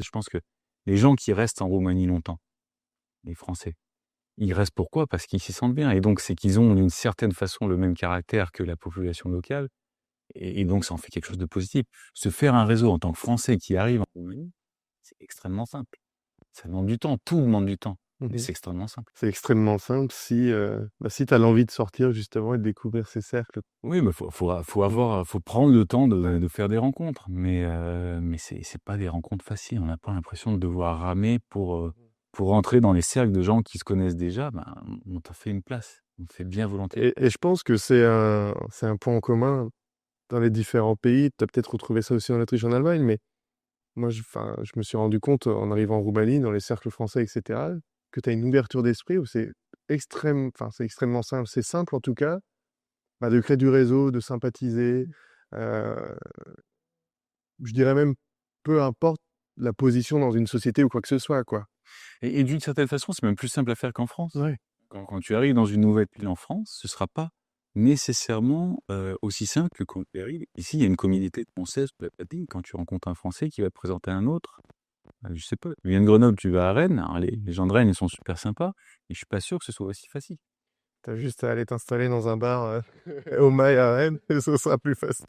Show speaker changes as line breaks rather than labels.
Je pense que les gens qui restent en Roumanie longtemps, les Français, ils restent pourquoi? Parce qu'ils s'y sentent bien et donc c'est qu'ils ont d'une certaine façon le même caractère que la population locale et donc ça en fait quelque chose de positif. Se faire un réseau en tant que Français qui arrive en Roumanie, c'est extrêmement simple. Ça demande du temps, tout demande du temps, mais
Mmh.
c'est extrêmement simple.
C'est extrêmement simple si tu as l'envie de sortir justement et de découvrir ces cercles.
Oui, mais faut prendre le temps de faire des rencontres, mais c'est pas des rencontres faciles. On n'a pas l'impression de devoir ramer pour entrer dans les cercles de gens qui se connaissent déjà. Ben, on t'a fait une place, on te fait bien volontiers.
Et je pense que c'est un point en commun dans les différents pays. Tu as peut-être retrouvé ça aussi en Autriche, en Allemagne, mais moi, je me suis rendu compte en arrivant en Roumanie, dans les cercles français, etc., que tu as une ouverture d'esprit où c'est extrêmement simple. C'est simple en tout cas, bah, de créer du réseau, de sympathiser. euh, je dirais même, peu importe la position dans une société ou quoi que ce soit, quoi.
Et d'une certaine façon, c'est même plus simple à faire qu'en France.
Ouais.
Quand tu arrives dans une nouvelle ville en France, ce sera pas nécessairement aussi simple que quand tu arrives. Ici, il y a une communauté de Français sous la platine. Quand tu rencontres un Français qui va te présenter un autre, je sais pas, tu viens de Grenoble, tu vas à Rennes. Alors les gens de Rennes, ils sont super sympas, et je suis pas sûr que ce soit aussi facile.
T'as juste à aller t'installer dans un bar au Mail à Rennes et ce sera plus facile.